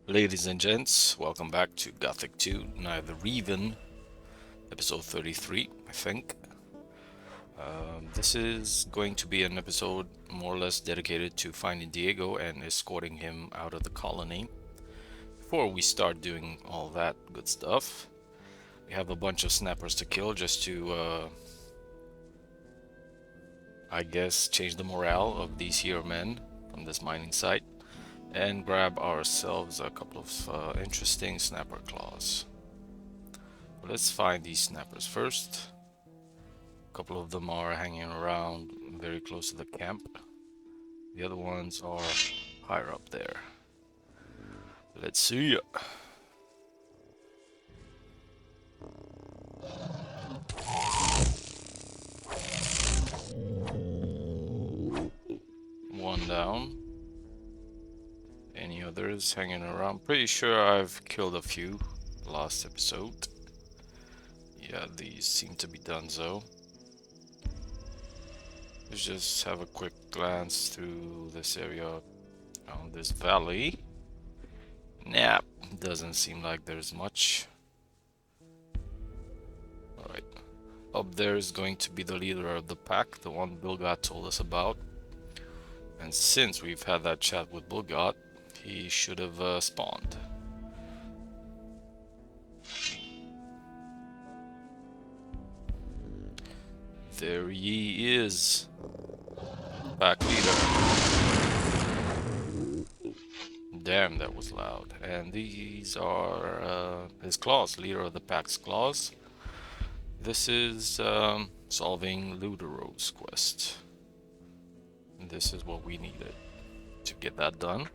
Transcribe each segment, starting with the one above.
Ladies and gents, welcome back to Gothic 2, Neither Even, episode 33, I think. This is going to be an episode more or less dedicated to finding Diego and escorting him out of the colony. Before we start doing all that good stuff, we have a bunch of snappers to kill just to, I guess, change the morale of these here men from this mining site. And grab ourselves a couple of interesting snapper claws. Let's find these snappers first. A couple of them are hanging around very close to the camp. The other ones are higher up there. Let's see ya. One down. Any others hanging around? Pretty sure I've killed a few last episode. Yeah, these seem to be done so. Let's just have a quick glance through this area on this valley. Nah, doesn't seem like there's much. Alright. Up there is going to be the leader of the pack, the one Bilgot told us about. And since we've had that chat with Bilgot, he should have spawned. There he is. Pack leader. Damn, that was loud. And these are his claws, leader of the pack's claws. This is solving Ludero's quest. And this is what we needed to get that done.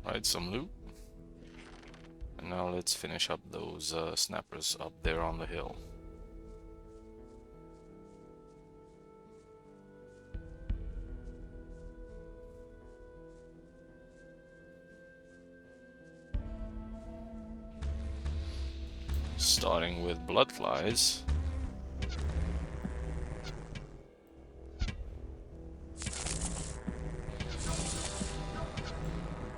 Right, some loot. And now let's finish up those snappers up there on the hill. Starting with bloodflies.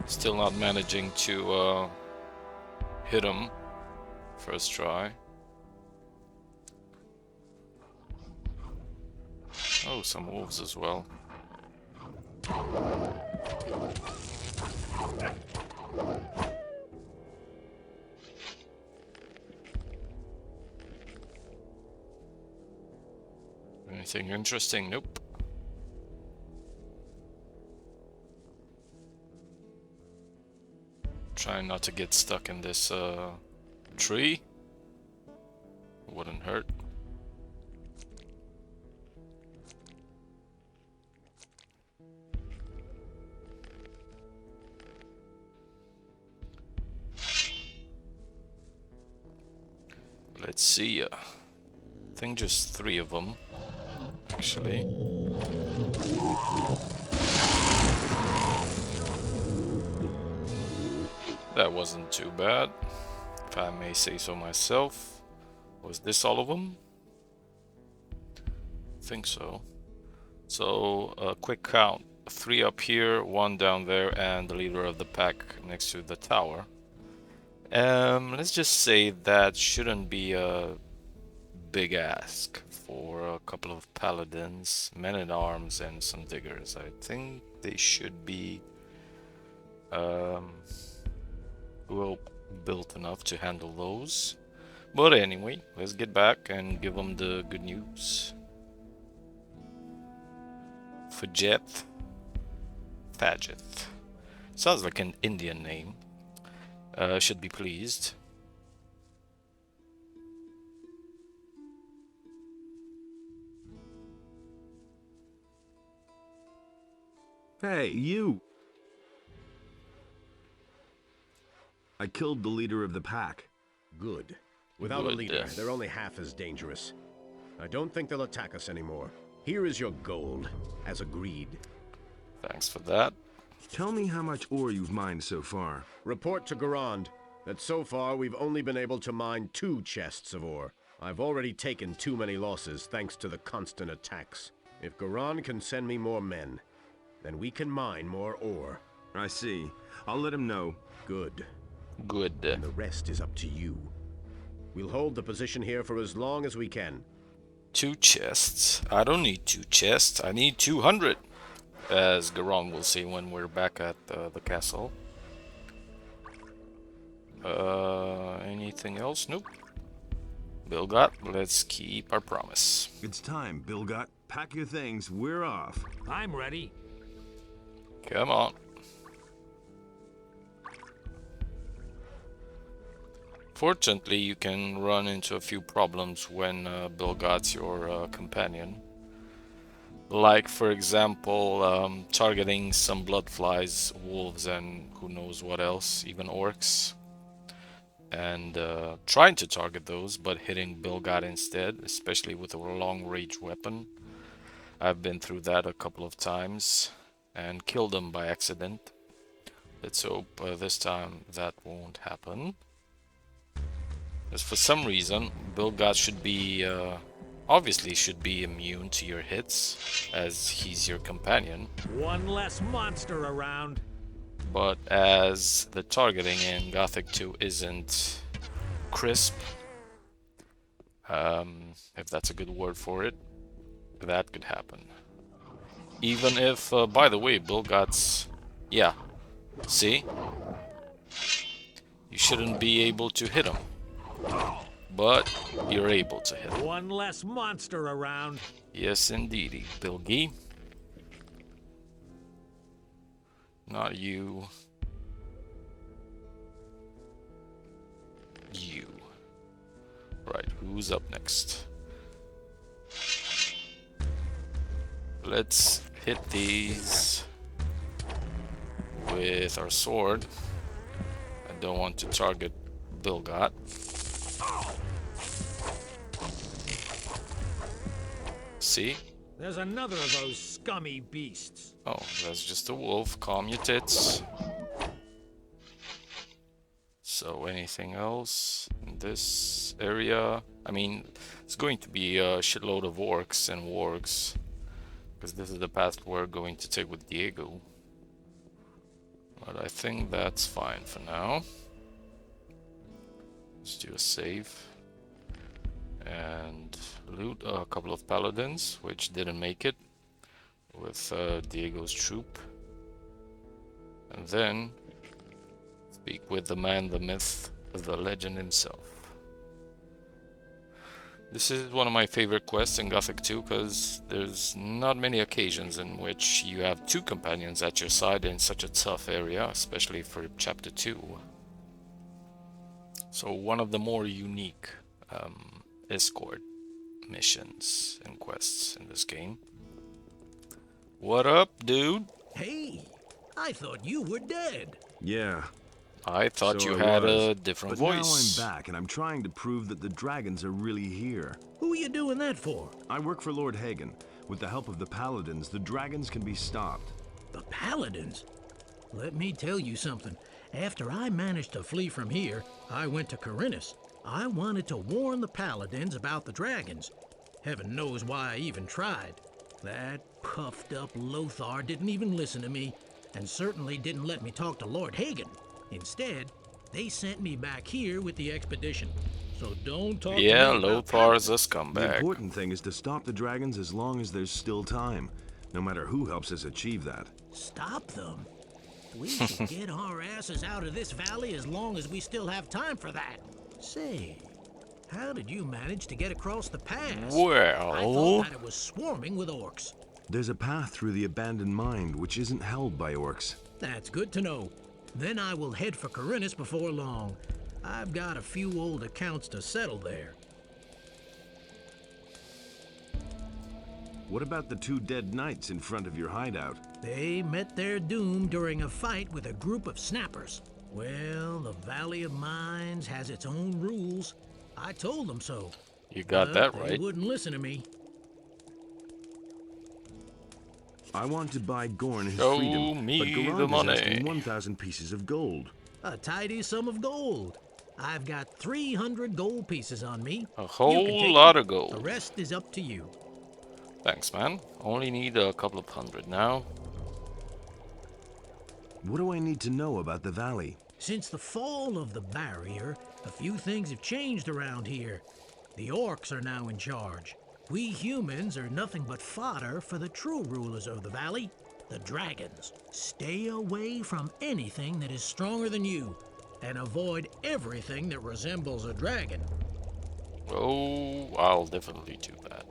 Still not managing to hit him first try. Oh, some wolves as well. Anything interesting? Nope. Trying not to get stuck in this tree. Wouldn't hurt. Let's see. I think just 3 of them, actually. That wasn't too bad, if I may say so myself. Was this all of them? I think so. So, a quick count. 3 up here, 1 down there, and the leader of the pack next to the tower. Let's just say that shouldn't be a big ask for a couple of paladins, men-at-arms, and some diggers. I think they should be well built enough to handle those. But anyway, let's get back and give them the good news. Fajeth. Sounds like an Indian name. Should be pleased. Hey, you! I killed the leader of the pack. Good. Without a leader, they're only half as dangerous. I don't think they'll attack us anymore. Here is your gold, as agreed. Thanks for that. Tell me how much ore you've mined so far. Report to Garand that so far we've only been able to mine 2 chests of ore. I've already taken too many losses thanks to the constant attacks. If Garand can send me more men, then we can mine more ore. I see. I'll let him know. Good. Good. And the rest is up to you. We'll hold the position here for as long as we can. 2 chests. I don't need 2 chests. I need 200. As Garon will say when we're back at the castle. Anything else? Nope. Bilgot, let's keep our promise. It's time, Bilgot. Pack your things. We're off. I'm ready. Come on. Fortunately, you can run into a few problems when Bilgot's your companion. Like, for example, targeting some bloodflies, wolves, and who knows what else, even orcs. And trying to target those, but hitting Bilgot instead, especially with a long-range weapon. I've been through that a couple of times and killed them by accident. Let's hope this time that won't happen. As for some reason, Bilgot should be, obviously should be immune to your hits, as he's your companion. One less monster around. But as the targeting in Gothic 2 isn't crisp, if that's a good word for it, that could happen. Even if, by the way, Bilgot's... Yeah, see? You shouldn't be able to hit him. But you're able to hit him. One less monster around. Yes, indeedy, Bilgy. Not you. You. Right, who's up next? Let's hit these with our sword. I don't want to target Bilgot. See? There's another of those scummy beasts. Oh, that's just a wolf. Calm your tits. So, anything else in this area? I mean, it's going to be a shitload of orcs and wargs, because this is the path we're going to take with Diego. But I think that's fine for now. Let's do a save. And loot a couple of paladins, which didn't make it, with Diego's troop. And then speak with the man, the myth, the legend himself. This is one of my favorite quests in Gothic 2, because there's not many occasions in which you have 2 companions at your side in such a tough area, especially for chapter 2. So one of the more unique escort missions and quests in this game. What up, dude? Hey, I thought you were dead. Yeah. I thought So you I had was, a different but voice. now I'm back, and I'm trying to prove that the dragons are really here. Who are you doing that for? I work for Lord Hagen. With the help of the paladins, the dragons can be stopped. The Paladins? Let me tell you something. After I managed to flee from here, I went to Corinus. I wanted to warn the Paladins about the dragons. Heaven knows why I even tried. That puffed up Lothar didn't even listen to me, and certainly didn't let me talk to Lord Hagen. Instead, they sent me back here with the expedition. So don't talk Yeah, to me about Lothar's a The scumbag. important thing is to stop the dragons as long as there's still time, no matter who helps us achieve that. Stop them? We can get our asses out of this valley as long as we still have time for that. Say, how did you manage to get across the pass? I Well, thought that it was swarming with orcs. There's a path through the abandoned mine which isn't held by orcs. That's good to know. Then I will head for Corinus before long. I've got a few old accounts to settle there. What about the 2 dead knights in front of your hideout? They met their doom during a fight with a group of snappers. Well, the Valley of Mines has its own rules. I told them so. you got but that They right. wouldn't listen to me. I want to buy Gorn his Show freedom, me but the Garand is money. asking 1,000 pieces of gold. A tidy sum of gold. I've got 300 gold pieces on me. A You can whole take lot it. of gold. The rest is up to you. Thanks, man. Only need a couple of hundred now. What do I need to know about the valley? Since the fall of the barrier, a few things have changed around here. The orcs are now in charge. We humans are nothing but fodder for the true rulers of the valley, the dragons. Stay away from anything that is stronger than you, and avoid everything that resembles a dragon. Oh, I'll definitely do that.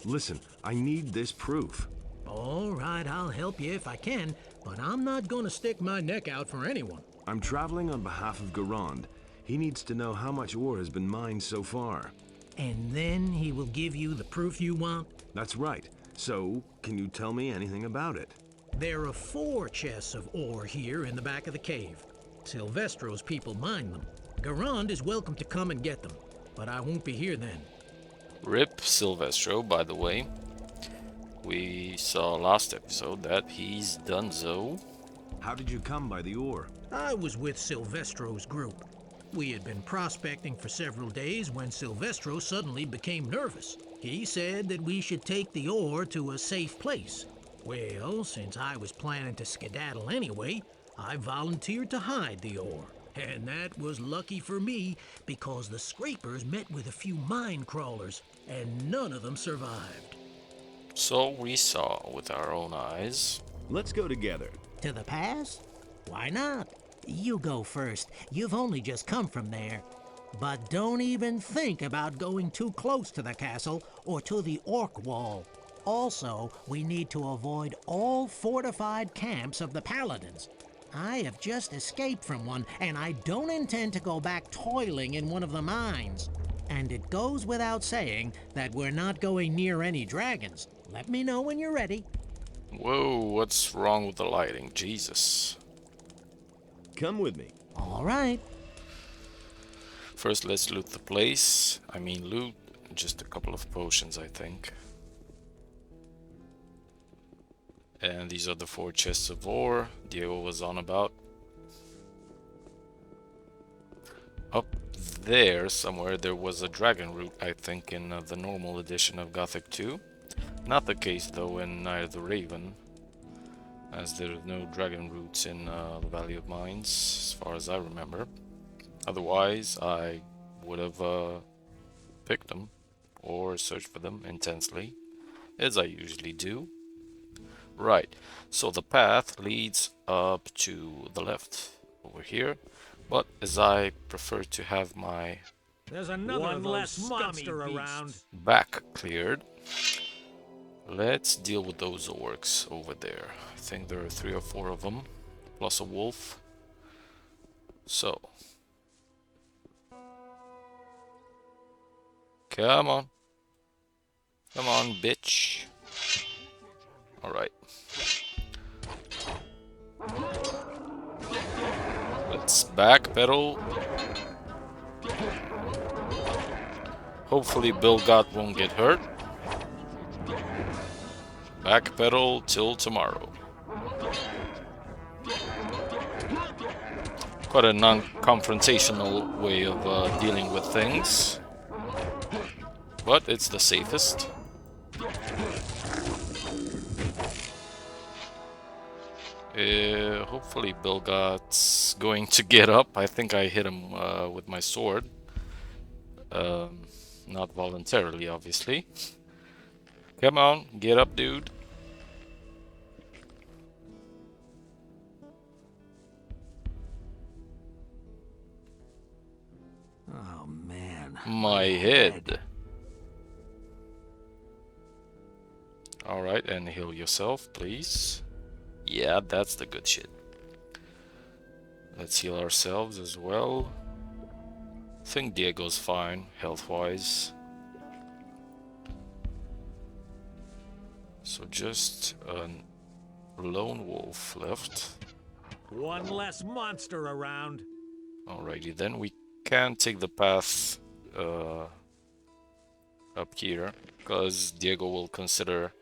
Listen, I need this proof. All right, I'll help you if I can, but I'm not gonna stick my neck out for anyone. I'm traveling on behalf of Garand. He needs to know how much ore has been mined so far. And then he will give you the proof you want? That's right. So, can you tell me anything about it? There are 4 chests of ore here in the back of the cave. Silvestro's people mine them. Garand is welcome to come and get them, but I won't be here then. Rip Silvestro, by the way. We saw last episode that he's donezo. How did you come by the ore? I was with Silvestro's group. We had been prospecting for several days when Silvestro suddenly became nervous. He said that we should take the ore to a safe place. Well, since I was planning to skedaddle anyway, I volunteered to hide the ore. And that was lucky for me, because the scrapers met with a few mine crawlers, and none of them survived. So we saw with our own eyes. Let's go together. To the pass? Why not? You go first. You've only just come from there. But don't even think about going too close to the castle or to the orc wall. Also, we need to avoid all fortified camps of the paladins. I have just escaped from one, and I don't intend to go back toiling in one of the mines. And it goes without saying that we're not going near any dragons. Let me know when you're ready. Whoa, what's wrong with the lighting? Jesus. Come with me. All right. First, let's loot the place. I mean, loot just a couple of potions, I think. And these are the 4 chests of ore Diego was on about. Up there somewhere there was a dragon root, I think, in the normal edition of Gothic 2. Not the case though in Night of the Raven, as there are no dragon roots in the Valley of Mines, as far as I remember. Otherwise, I would have picked them or searched for them intensely, as I usually do. Right, so the path leads up to the left over here, but as I prefer to have my There's another less monster around. back cleared, let's deal with those orcs over there. I think there are 3 or 4 of them, plus a wolf. So, come on. Come on, bitch. Alright. Let's backpedal. Hopefully Bilgot won't get hurt. Backpedal till tomorrow. Quite a non-confrontational way of dealing with things. But it's the safest. Hopefully Bilgot's going to get up. I think I hit him with my sword. Not voluntarily, obviously. Come on, get up, dude. Oh, man. My head. Alright, and heal yourself, please. Yeah, that's the good shit. Let's heal ourselves as well. I think Diego's fine, health-wise. So just a lone wolf left. One less monster around. Alrighty then, we can take the path up here, because Diego will consider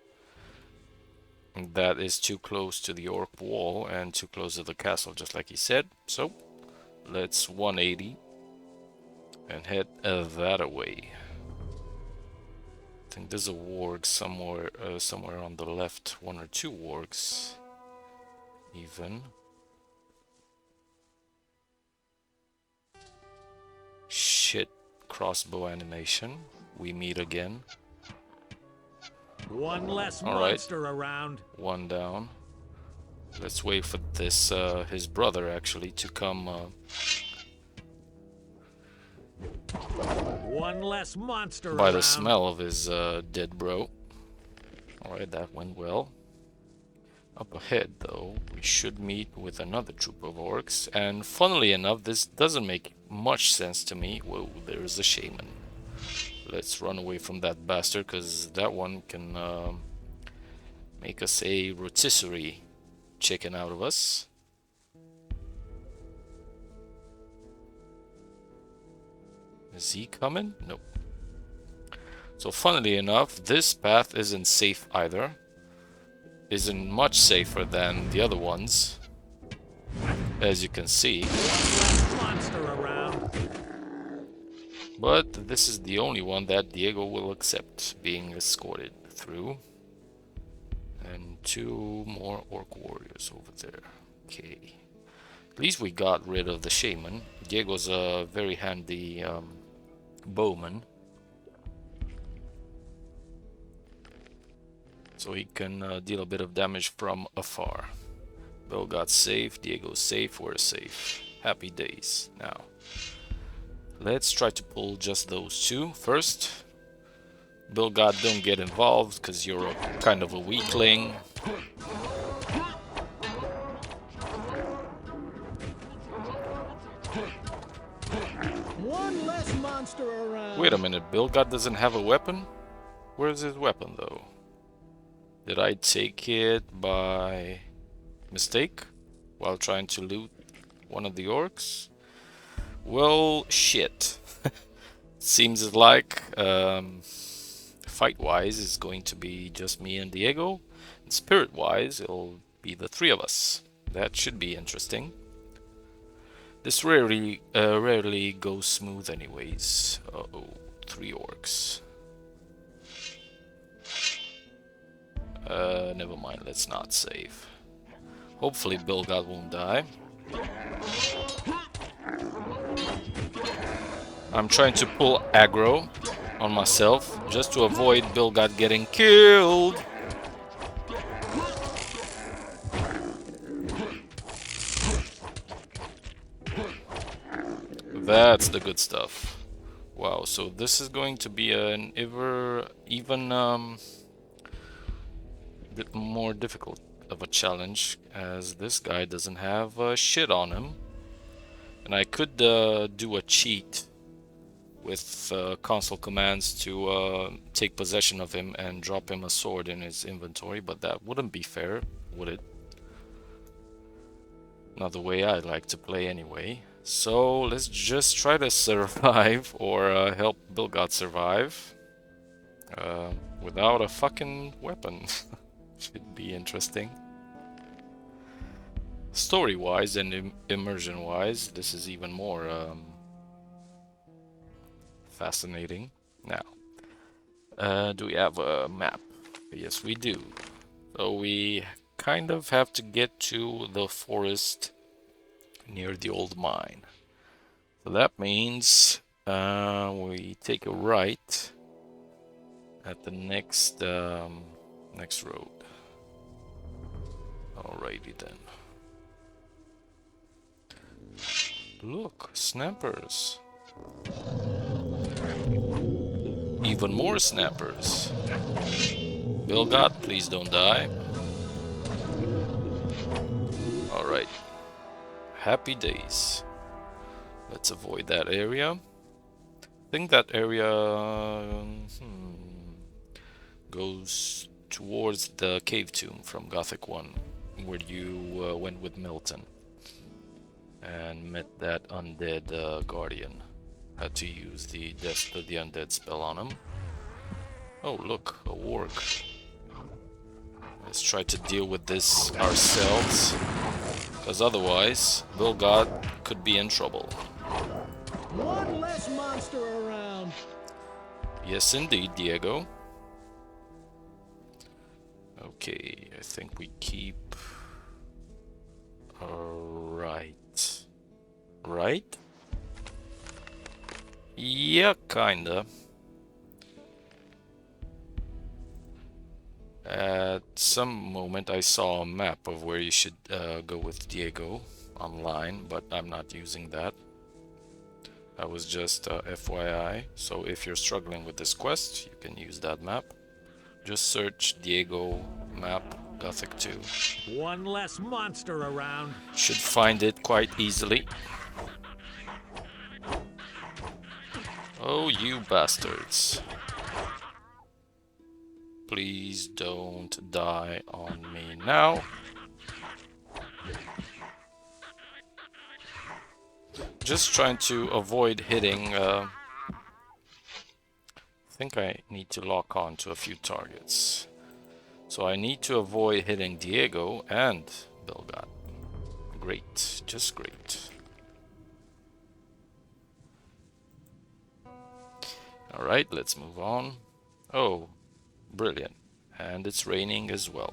that is too close to the orc wall and too close to the castle, just like he said. So let's 180 and head that away. I think there's a warg somewhere on the left, 1 or 2 wargs even. crossbow animation. We meet again. One less All right. monster around. One down. Let's wait for this, his brother actually, to come. One less monster By around. the smell of his dead bro. Alright, that went well. Up ahead, though, we should meet with another troop of orcs. And funnily enough, this doesn't make much sense to me. Whoa, there's a shaman. Let's run away from that bastard, because that one can make us a rotisserie chicken out of us. Is he coming? Nope. So funnily enough, this path isn't safe either. Isn't much safer than the other ones, as you can see. Monster around. But this is the only one that Diego will accept being escorted through. And 2 more orc warriors over there. Okay. At least we got rid of the shaman. Diego's a very handy bowman. So he can deal a bit of damage from afar. Bill got safe, Diego's safe, we're safe. Happy days. Now, let's try to pull just those 2 first. Bill God, don't get involved, because you're kind of a weakling. One less monster around. Wait a minute, Bill God doesn't have a weapon? Where's his weapon, though? Did I take it by mistake while trying to loot one of the orcs? Well, shit. Seems like fight-wise it's going to be just me and Diego. And spirit-wise it'll be the 3 of us. That should be interesting. This rarely goes smooth anyways. Uh-oh, 3 orcs. Never mind, let's not save. Hopefully Bill God won't die. I'm trying to pull aggro on myself just to avoid Bill God getting killed. That's the good stuff. Wow, so this is going to be an even bit more difficult of a challenge, as this guy doesn't have shit on him. And I could do a cheat with console commands to take possession of him and drop him a sword in his inventory, but that wouldn't be fair, would it? Not the way I like to play anyway. So let's just try to survive, or help Bill God survive without a fucking weapon. Should be interesting. Story-wise and immersion-wise, this is even more fascinating. Now, do we have a map? Yes, we do. So we kind of have to get to the forest near the old mine. So that means we take a right at the next next road. Alrighty then. Look, snappers. Even more snappers. Bill God, please don't die. Alright. Happy days. Let's avoid that area. I think that area goes towards the cave tomb from Gothic 1, where you went with Milton and met that undead guardian. Had to use the Death of the Undead spell on him. Oh look, a warg. Let's try to deal with this ourselves, because otherwise Bill God could be in trouble. One less monster around. Yes indeed, Diego. Okay, I think we keep right. Right? Yeah, kinda. At some moment I saw a map of where you should go with Diego online, but I'm not using that. That was just FYI. So if you're struggling with this quest, you can use that map. Just search Diego map Gothic 2. One less monster around. Should find it quite easily. Oh, you bastards. Please don't die on me now. Just trying to avoid hitting. I think I need to lock on to a few targets. So I need to avoid hitting Diego and Bilgat. Great, just great. Alright, let's move on. Oh, brilliant. And it's raining as well.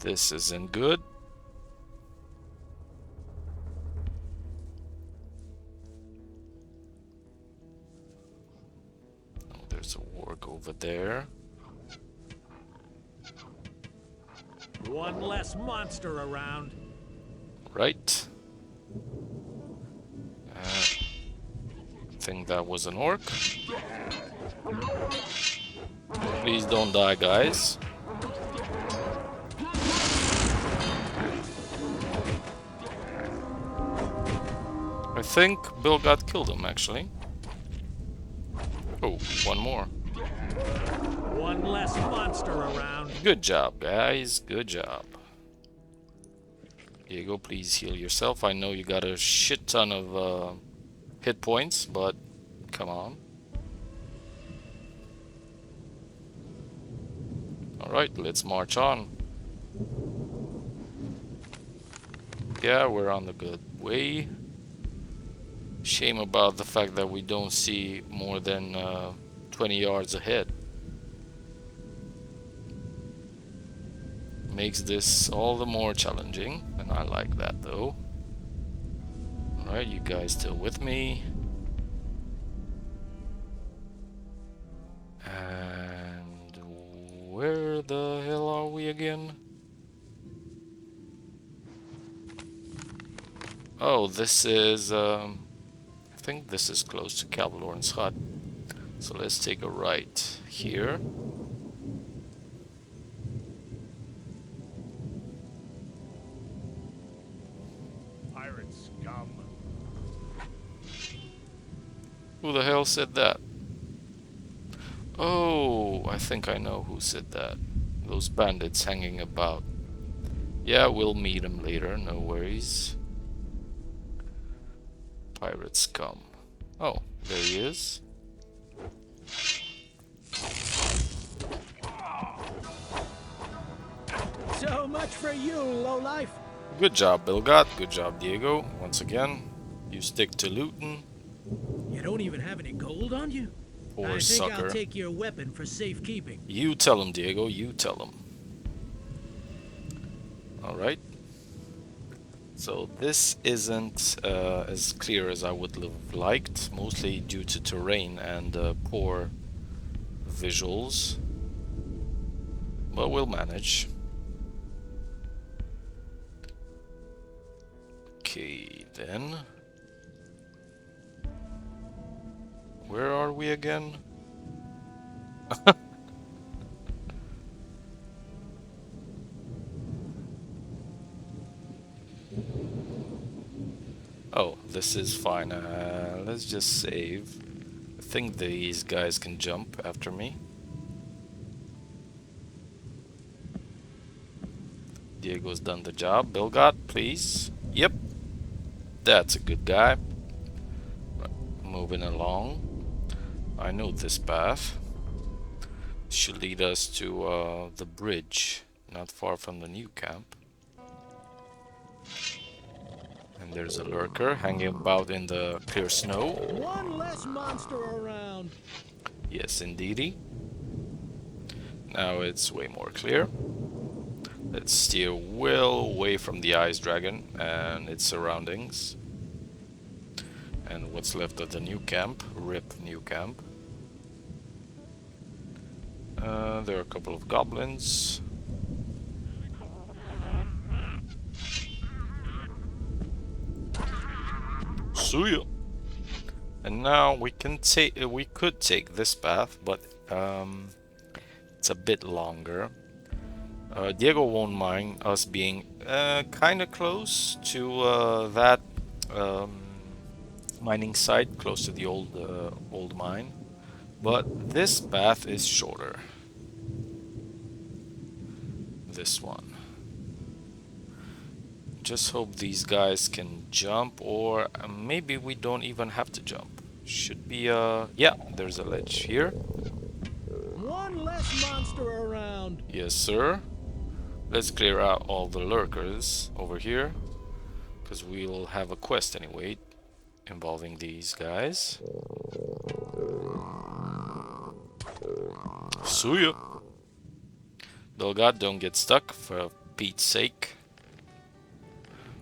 This isn't good. Oh, there's a warg over there. One less monster around. Right. I think that was an orc. Please don't die, guys. I think Bilgat killed him, actually. Oh, one more. One less monster around. Good job, guys. Good job. Diego, please heal yourself. I know you got a shit ton of hit points, but come on. Alright, let's march on. Yeah, we're on the good way. Shame about the fact that we don't see more than 20 yards ahead. Makes this all the more challenging, and I like that though. Alright, you guys still with me? And where the hell are we again? Oh, this is I think this is close to Cavalorn's hut. So let's take a right here. Pirate scum. Who the hell said that? Oh, I think I know who said that. Those bandits hanging about. Yeah, we'll meet them later, no worries. Pirate scum. Oh, there he is. So much for you, lowlife. Good job, Bilgat. Good job, Diego. Once again, you stick to looting. You don't even have any gold on you? Poor I think sucker. I'll take your weapon for safekeeping. You tell him, Diego. You tell him. Alright. So this isn't as clear as I would have liked, mostly due to terrain and poor visuals. But we'll manage. Okay, then. Where are we again? Oh, this is fine. Let's just save. I think these guys can jump after me. Diego's done the job. Bilgat, please. Yep. That's a good guy. Moving along. I know this path. Should lead us to the bridge, not far from the new camp. And there's a lurker hanging about in the clear snow. One less monster around. Yes, indeedy. Now it's way more clear. Let's steer well away from the ice dragon and its surroundings. And what's left of the new camp. RIP new camp. There are a couple of goblins. See ya. And now we could take this path, but it's a bit longer. Diego won't mind us being kind of close to that mining site, close to the old mine, but this path is shorter. This one. Just hope these guys can jump, or maybe we don't even have to jump. Should be yeah, there's a ledge here. One less monster around. Yes, sir. Let's clear out all the lurkers over here, because we'll have a quest anyway involving these guys. See ya. Dolgad, don't get stuck, for Pete's sake.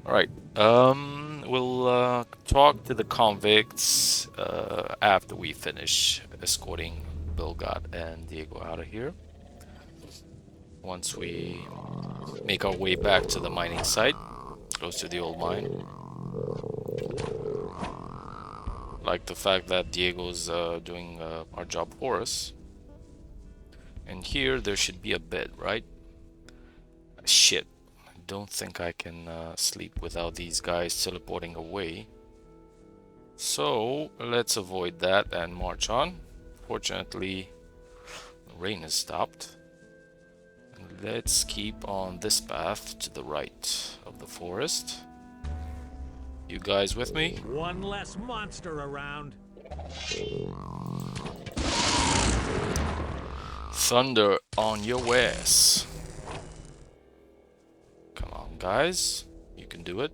Alright, we'll talk to the convicts after we finish escorting Bilgat and Diego out of here. Once we make our way back to the mining site, close to the old mine. Like the fact that Diego's doing our job for us. And here there should be a bed, right? Shit. Don't think I can sleep without these guys teleporting away. So let's avoid that and march on. Fortunately, the rain has stopped. And let's keep on this path to the right of the forest. You guys with me? One less monster around. Thunder on your ass. Guys, you can do it.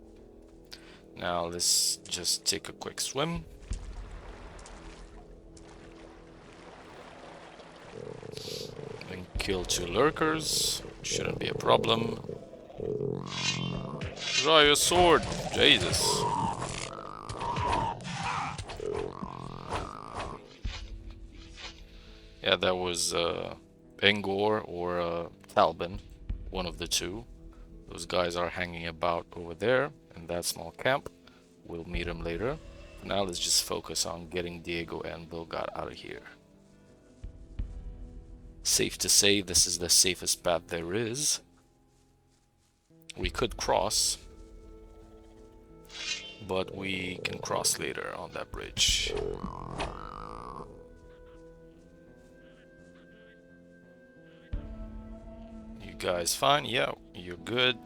Now let's just take a quick swim. And kill 2 lurkers. Shouldn't be a problem. Draw your sword. Jesus. Yeah, that was Engor or Talbin. One of the two. Those guys are hanging about over there in that small camp. We'll meet them later. For now, let's just focus on getting Diego and Bilgat out of here. Safe to say, this is the safest path there is. We could cross, but we can cross later on that bridge. Guys, fine. Yeah, you're good.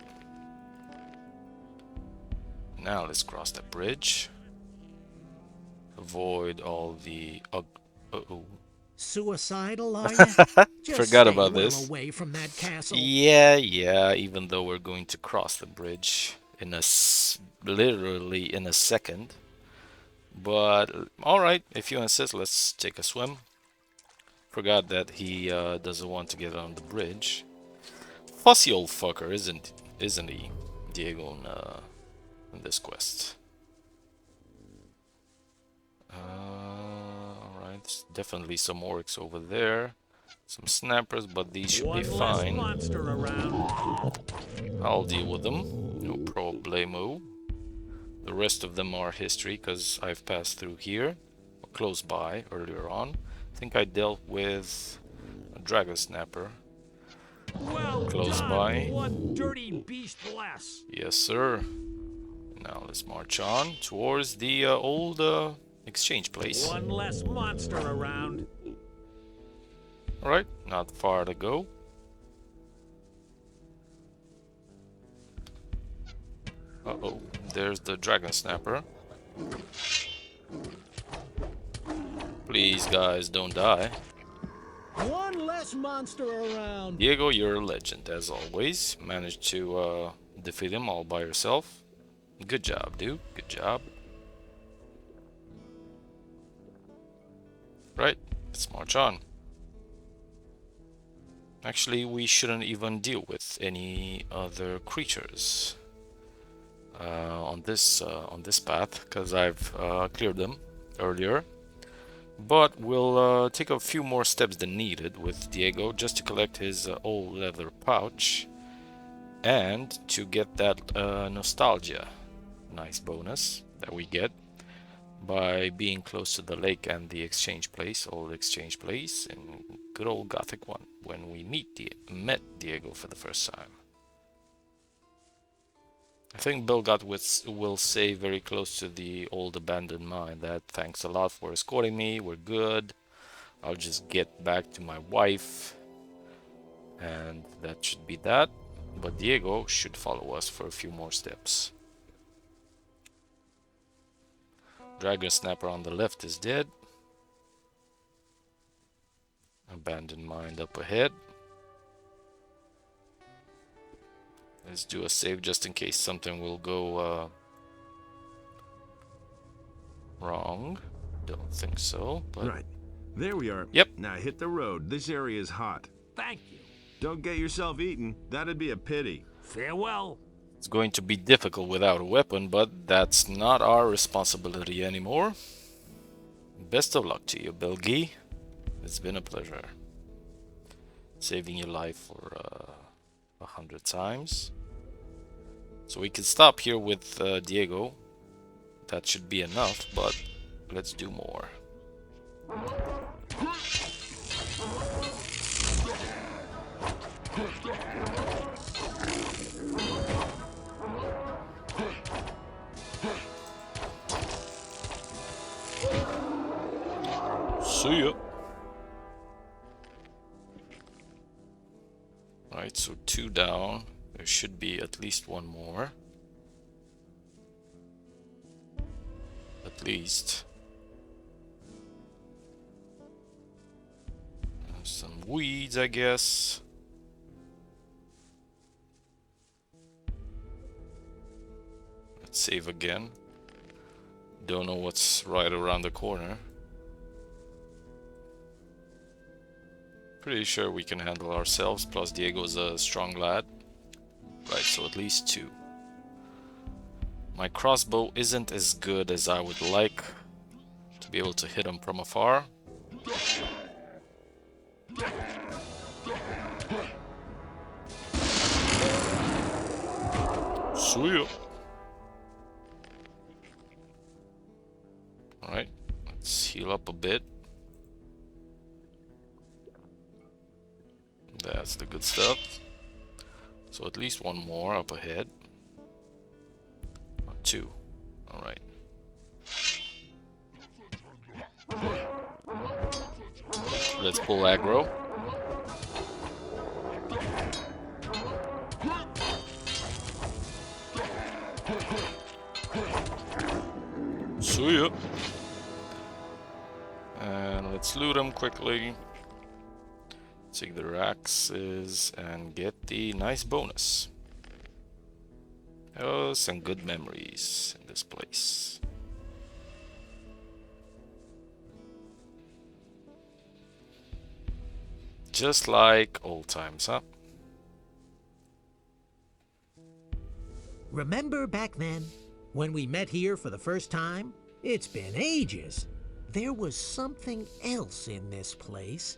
Now let's cross the bridge. Avoid all the Suicidal, are you? Forgot about this. Away from that castle. Yeah. Even though we're going to cross the bridge in literally in a second. But all right, if you insist, let's take a swim. Forgot that he doesn't want to get on the bridge. Fussy old fucker, isn't he, Diego, in this quest? Alright, there's definitely some orcs over there. Some snappers, but these should be fine. Monster around. I'll deal with them, no problemo. The rest of them are history, because I've passed through here, or close by, earlier on. I think I dealt with a dragon snapper. Well Close done. by. One dirty beast less. Yes, sir. Now let's march on towards the old exchange place. One less monster around. Alright, not far to go. Uh-oh, there's the dragon snapper. Please, guys, don't die. One less monster around. Diego, you're a legend, as always. Managed to defeat him all by yourself. Good job, dude. Good job. Right, let's march on. Actually, we shouldn't even deal with any other creatures on this path, because I've cleared them earlier. But we'll take a few more steps than needed with Diego just to collect his old leather pouch and to get that nostalgia nice bonus that we get by being close to the lake and the exchange place, old exchange place in good old Gothic 1 when we met Diego for the first time. I think Belgat will say very close to the old abandoned mine that thanks a lot for escorting me, we're good, I'll just get back to my wife, and that should be that. But Diego should follow us for a few more steps. Dragon Snapper on the left is dead. Abandoned mine up ahead. Let's do a save just in case something will go wrong. Don't think so, but... Right. There we are. Yep. Now hit the road. This area is hot. Thank you. Don't get yourself eaten. That'd be a pity. Farewell. It's going to be difficult without a weapon, but that's not our responsibility anymore. Best of luck to you, Belgi. It's been a pleasure. Saving your life for 100 times. So we can stop here with Diego. That should be enough, but let's do more. See ya. Right, so 2 down. There should be at least 1 more. At least. Some weeds, I guess. Let's save again. Don't know what's right around the corner. Pretty sure we can handle ourselves, plus Diego's a strong lad. Right, so at least 2. My crossbow isn't as good as I would like to be able to hit him from afar. See ya. Alright, let's heal up a bit. That's the good stuff. So at least 1 more up ahead. 2. Alright. Let's pull aggro. See ya. And let's loot them quickly. Take the axes and get the nice bonus. Oh, some good memories in this place. Just like old times, huh? Remember back then, when we met here for the first time? It's been ages. There was something else in this place.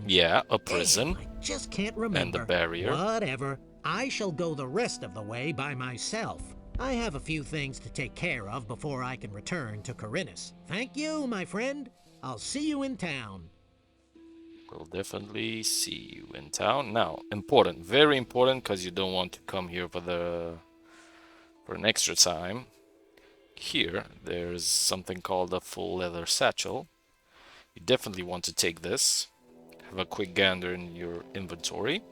Yeah, a prison. Damn, I just can't remember. And the barrier. Whatever. I shall go the rest of the way by myself. I have a few things to take care of before I can return to Corinus. Thank you, my friend. I'll see you in town. We'll definitely see you in town. Now, important, very important, because you don't want to come here for an extra time. Here, there's something called a full leather satchel. You definitely want to take this. Have a quick gander in your inventory.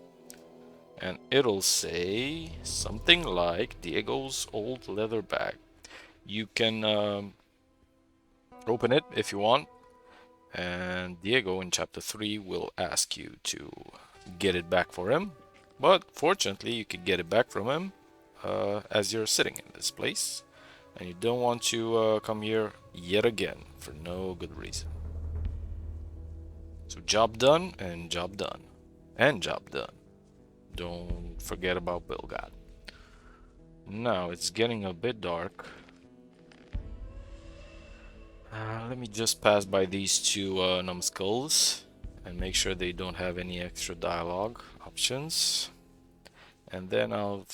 And it'll say something like Diego's old leather bag. You can open it if you want. And Diego in chapter 3 will ask you to get it back for him. But fortunately, you can get it back from him as you're sitting in this place. And you don't want to come here yet again for no good reason. So job done and job done. and job done. Don't forget about Belgad. Now it's getting a bit dark. Let me just pass by these two numbskulls and make sure they don't have any extra dialogue options. And then I'll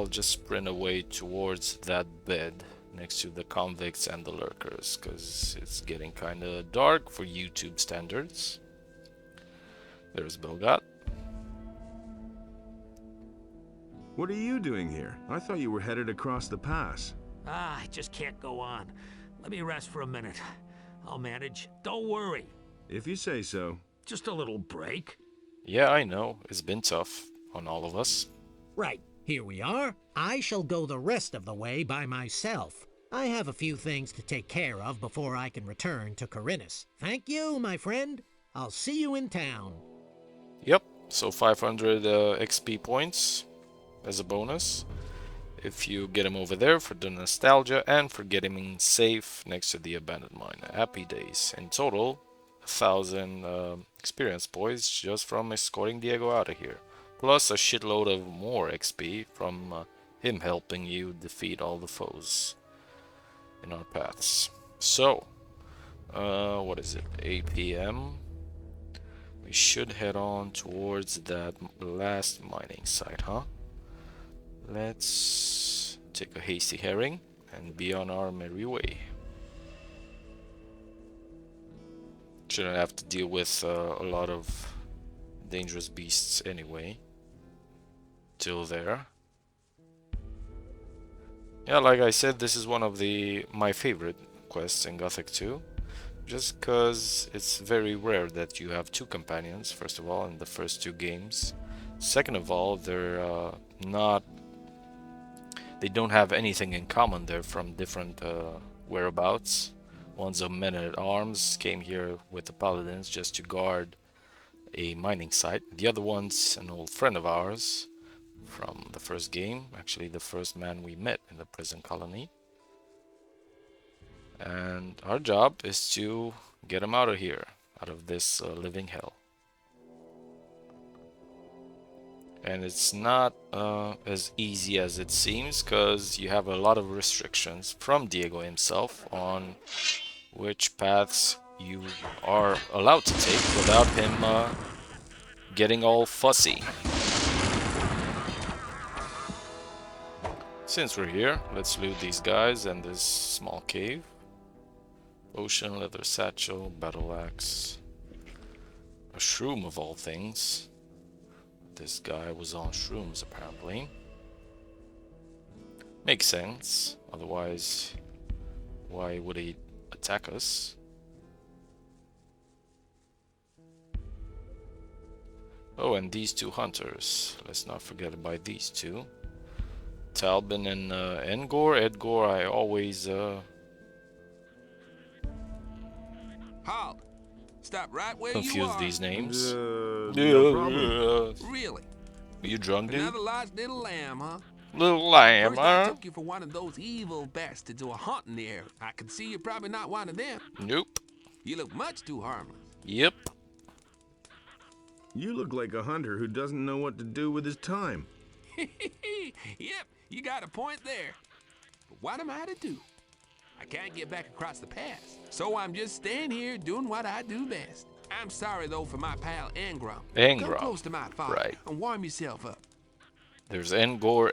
just sprint away towards that bed next to the convicts and the lurkers, because it's getting kind of dark for YouTube standards. There's Belgat. What are you doing here? I thought you were headed across the pass. I just can't go on. Let me rest for a minute. I'll manage. Don't worry. If you say so. Just a little break. Yeah, I know. It's been tough on all of us. Right, here we are. I shall go the rest of the way by myself. I have a few things to take care of before I can return to Corinus. Thank you, my friend. I'll see you in town. Yep, so 500 XP points as a bonus if you get him over there for the nostalgia and for getting him safe next to the abandoned mine. Happy days. In total, 1,000 experience points just from escorting Diego out of here. Plus a shitload of more XP from him helping you defeat all the foes in our paths. So, what is it? 8 p.m. We should head on towards that last mining site, huh? Let's take a hasty herring and be on our merry way. Shouldn't have to deal with a lot of dangerous beasts anyway. Till there. Yeah, like I said, this is one of my favorite quests in Gothic 2. Just because it's very rare that you have two companions, first of all, in the first two games. Second of all, they don't have anything in common. They're from different whereabouts. One's a man-at-arms, came here with the paladins just to guard a mining site. The other one's an old friend of ours from the first game, actually the first man we met in the prison colony. And our job is to get him out of here, out of this living hell. And it's not as easy as it seems, because you have a lot of restrictions from Diego himself on which paths you are allowed to take without him getting all fussy. Since we're here, let's loot these guys and this small cave. Potion, leather satchel, battle axe, a shroom of all things. This guy was on shrooms apparently. Makes sense, otherwise why would he attack us? Oh, and these two hunters, let's not forget about these two. Talbin and Edgar, I always Halt! Stop right where you confuse are. these names. No problem. Really? You drunk, dude? Another lost little lamb, huh? Little lamb, First I huh? took you for one of those evil bastards who are hunting the area. I can see you're probably not one of them. Nope. You look much too harmless. Yep. You look like a hunter who doesn't know what to do with his time. Yep, you got a point there. But what am I to do? I can't get back across the pass, so I'm just staying here doing what I do best. I'm sorry, though, for my pal Engram. Engram, Come close to my fire right. and warm yourself up. There's Edgar,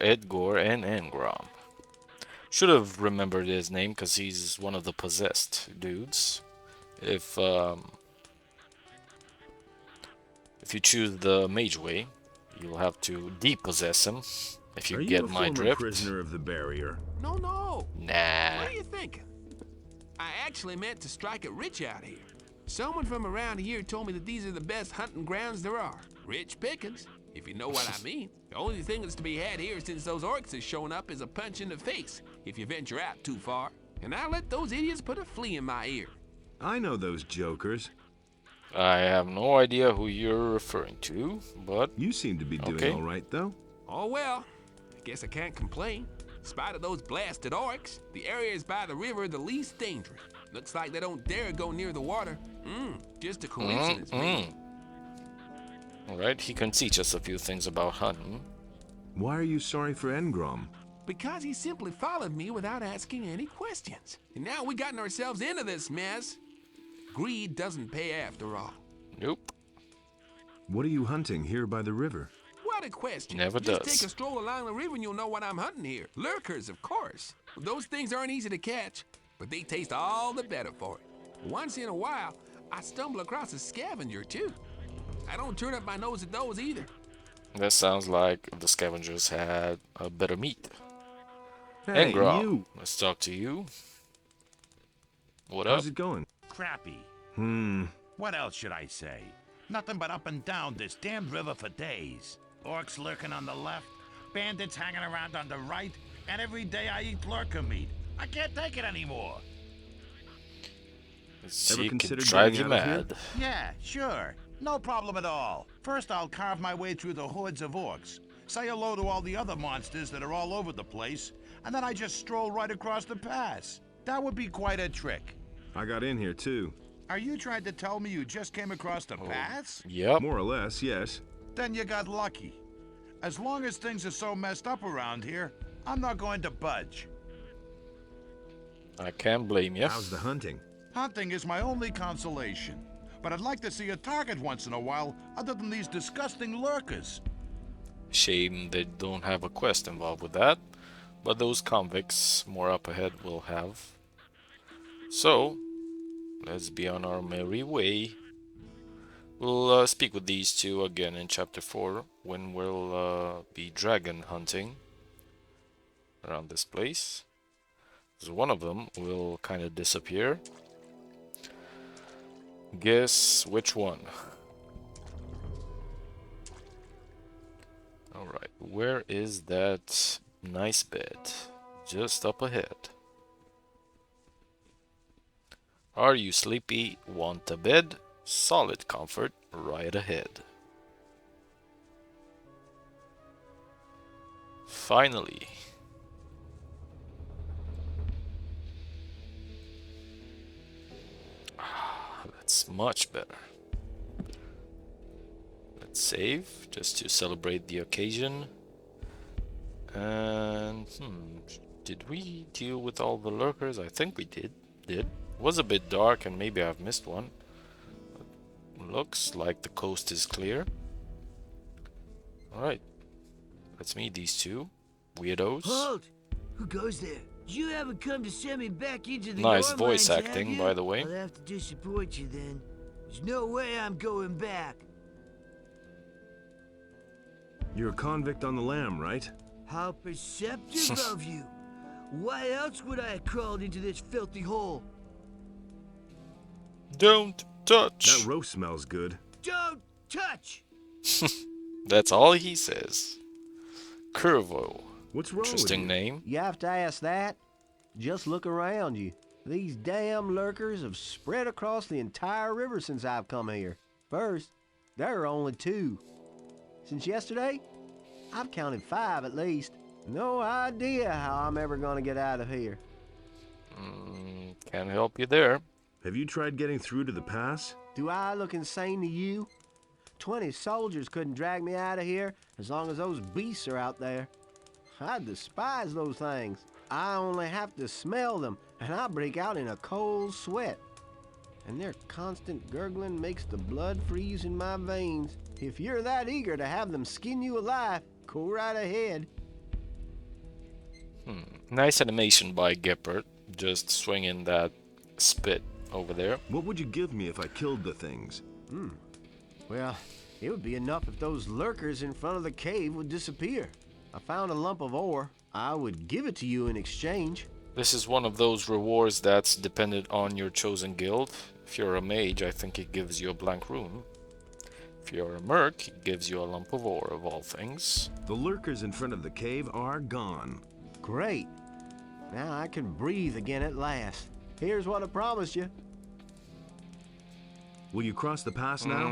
and Engram. Should have remembered his name because he's one of the possessed dudes. If you choose the mage way, you'll have to depossess him. If you get my drift. Are you a former prisoner of the barrier? No. Nah. What are you thinking? I actually meant to strike it rich out here. Someone from around here told me that these are the best hunting grounds there are. Rich pickings, if you know what I mean. The only thing that's to be had here since those orcs have shown up is a punch in the face, if you venture out too far. And I let those idiots put a flea in my ear. I know those jokers. I have no idea who you're referring to, but You seem to be doing all right, though. Oh well, I guess I can't complain. In spite of those blasted orcs, the area is by the river the least dangerous. Looks like they don't dare go near the water. Just a coincidence, maybe. Alright, he can teach us a few things about hunting. Why are you sorry for Engrom? Because he simply followed me without asking any questions. And now we gotten ourselves into this mess. Greed doesn't pay after all. Nope. What are you hunting here by the river? What a question. Never Just does. take a stroll along the river and you'll know what I'm hunting here. Lurkers, of course. Those things aren't easy to catch, but they taste all the better for it. Once in a while, I stumble across a scavenger, too. I don't turn up my nose at those either. That sounds like the scavengers had a better meat. Hey, Engrom, you! let's talk to you. What up? How's it going? Crappy. Hmm. What else should I say? Nothing but up and down this damned river for days. Orcs lurking on the left, bandits hanging around on the right, and every day I eat lurker meat. I can't take it anymore. Ever He can considered drive getting you out of here? mad. Yeah, sure. No problem at all. First, I'll carve my way through the hordes of orcs, say hello to all the other monsters that are all over the place, and then I just stroll right across the pass. That would be quite a trick. I got in here too. Are you trying to tell me you just came across the pass? Yep. More or less, yes. Then you got lucky. As long as things are so messed up around here, I'm not going to budge. I can't blame you. How's the hunting? Hunting is my only consolation. But I'd like to see a target once in a while other than these disgusting lurkers. Shame they don't have a quest involved with that. But those convicts more up ahead will have. So, let's be on our merry way. We'll speak with these two again in chapter 4 when we'll be dragon hunting around this place. So one of them will kind of disappear. Guess which one? Alright, where is that nice bed? Just up ahead. Are you sleepy? Want a bed? Solid comfort right ahead. Finally. That's much better. Let's save just to celebrate the occasion. And did we deal with all the lurkers? I think we did. It was a bit dark and maybe I've missed one. Looks like the coast is clear. Alright. Let's meet these two weirdos. Halt! Who goes there? You haven't come to send me back into the Nice ore voice mines, have acting, you? by the way. I'll have to disappoint you then. There's no way I'm going back. You're a convict on the lam, right? How perceptive of you. Why else would I have crawled into this filthy hole? Don't touch. That roast smells good. Don't touch! That's all he says. Curvo. What's wrong with Interesting you? name. You have to ask that? Just look around you. These damn lurkers have spread across the entire river since I've come here. First, there are only 2. Since yesterday, I've counted 5 at least. No idea how I'm ever gonna get out of here. Can't help you there. Have you tried getting through to the pass? Do I look insane to you? 20 soldiers couldn't drag me out of here as long as those beasts are out there. I despise those things. I only have to smell them, and I break out in a cold sweat. And their constant gurgling makes the blood freeze in my veins. If you're that eager to have them skin you alive, go right ahead. Nice animation by Geppert. Just swinging that spit over there. What would you give me if I killed the things? Well, it would be enough if those lurkers in front of the cave would disappear. I found a lump of ore. I would give it to you in exchange. This is one of those rewards that's dependent on your chosen guild. If you're a mage, I think it gives you a blank rune. If you're a merc, it gives you a lump of ore, of all things. The lurkers in front of the cave are gone. Great. Now I can breathe again at last. Here's what I promised you. Will you cross the pass now?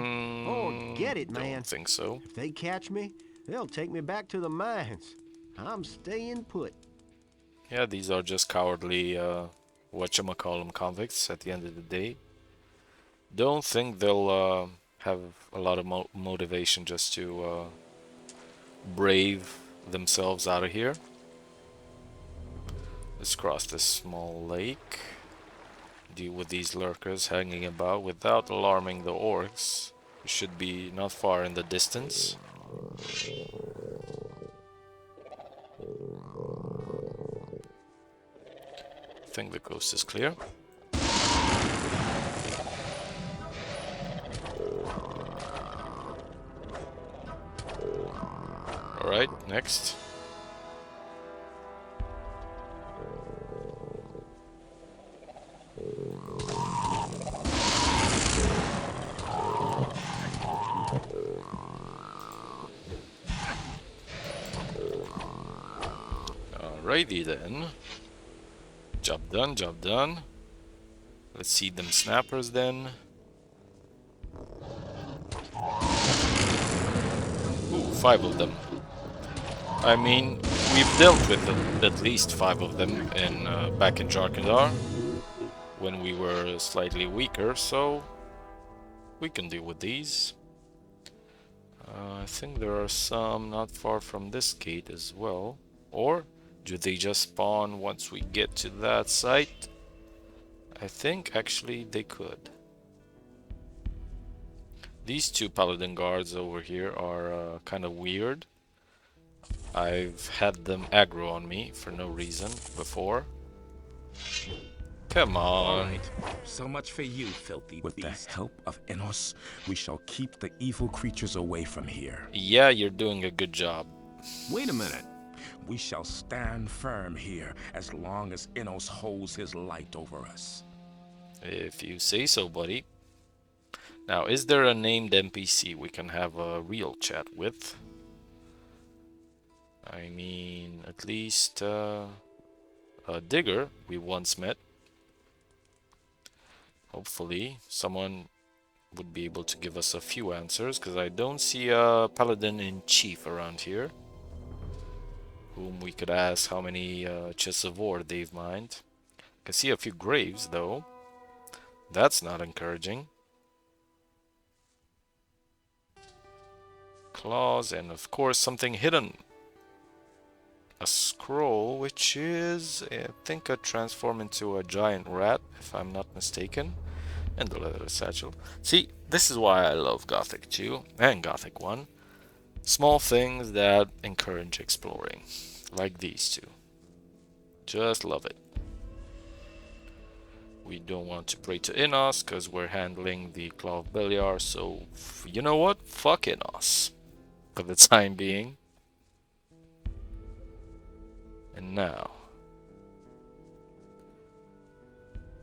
Oh, get it, man. Don't think so. If they catch me, they'll take me back to the mines. I'm staying put. Yeah, these are just cowardly, whatchamacallem convicts at the end of the day. Don't think they'll have a lot of motivation just to brave themselves out of here. Let's cross this small lake. Deal with these lurkers hanging about without alarming the orcs. We should be not far in the distance. I think the coast is clear. Alright, next. Alrighty then. Job done, job done. Let's see them snappers then. Ooh, 5 of them. I mean, we've dealt with at least 5 of them in back in Jarkandar when we were slightly weaker, so we can deal with these. I think there are some not far from this gate as well. Or do they just spawn once we get to that site? I think actually they could. These 2 paladin guards over here are kind of weird. I've had them aggro on me for no reason before. Come on. Right. So much for you, filthy With beast. The help of Enos, we shall keep the evil creatures away from here. Yeah, you're doing a good job. Wait a minute. We shall stand firm here as long as Enos holds his light over us. If you say so, buddy. Now, is there a named NPC we can have a real chat with? I mean, at least a digger we once met. Hopefully, someone would be able to give us a few answers, because I don't see a paladin-in-chief around here whom we could ask how many chests of ore they've mined. Can see a few graves, though. That's not encouraging. Claws, and of course something hidden. A scroll, which is, I think, a transform into a giant rat, if I'm not mistaken. And the leather satchel. See, this is why I love Gothic 2 and Gothic 1. Small things that encourage exploring, like these 2. Just love it. We don't want to pray to Enos, because we're handling the Claw of Beliar, so you know what? Fuck Enos. For the time being. And now.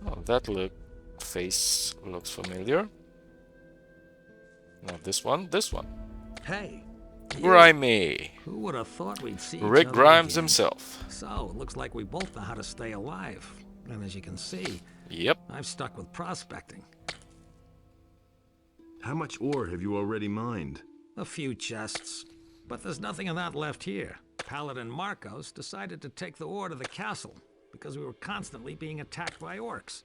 Oh, that face looks familiar. Not this one, this one. Hey. Grimy. Who would have thought we'd see Rick each other Grimes again? himself. So, it looks like we both know how to stay alive. And as you can see, yep, I've stuck with prospecting. How much ore have you already mined? A few chests. But there's nothing of that left here. Paladin Marcos decided to take the ore to the castle because we were constantly being attacked by orcs.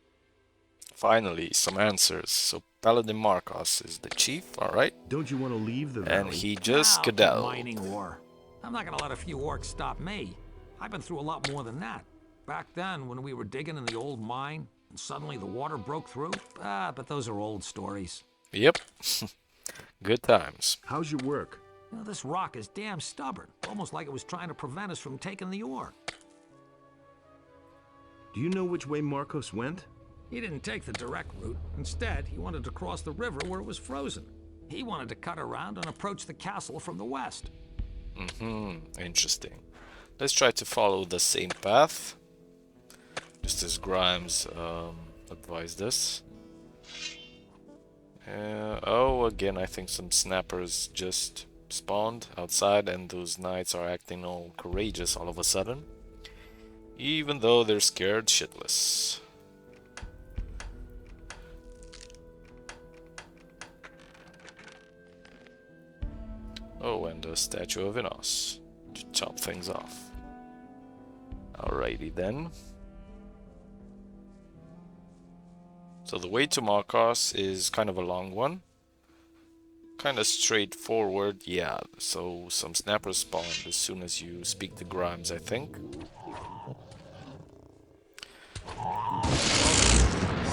Finally, some answers. So Paladin Marcos is the chief, alright? Don't you want to leave the valley? And he just Now, skedaddled. mining ore. I'm not gonna let a few orcs stop me. I've been through a lot more than that. Back then, when we were digging in the old mine, and suddenly the water broke through. But those are old stories. Yep. Good times. How's your work? You know, this rock is damn stubborn. Almost like it was trying to prevent us from taking the ore. Do you know which way Marcos went? He didn't take the direct route. Instead, he wanted to cross the river where it was frozen. He wanted to cut around and approach the castle from the west. Interesting. Let's try to follow the same path. Just as Grimes advised us. Oh, again, I think some snappers just spawned outside, and those knights are acting all courageous all of a sudden. Even though they're scared shitless. Oh, and a statue of Enos to chop things off. Alrighty then. So the way to Marcos is kind of a long one. kind of straightforward. Yeah, so some snappers spawned as soon as you speak to Grimes, I think.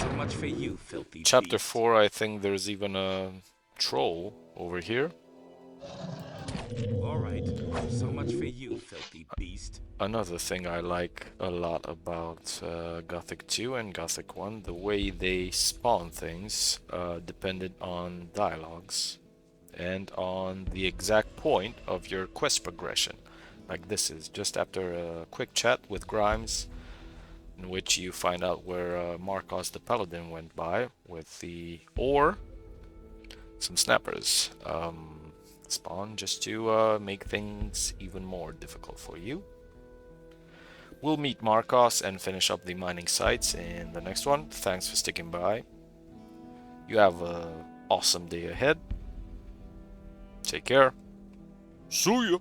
So much for you, filthy Chapter beast. 4, I think there's even a troll over here. All right. So much for you, filthy beast. Another thing I like a lot about Gothic 2 and Gothic 1, the way they spawn things depended on dialogues and on the exact point of your quest progression. Like this is just after a quick chat with Grimes, in which you find out where Marcos the Paladin went by with the ore, some snappers spawn just to make things even more difficult for you. We'll meet Marcos and finish up the mining sites in the next one. Thanks for sticking by. You have an awesome day ahead. Take care. See ya.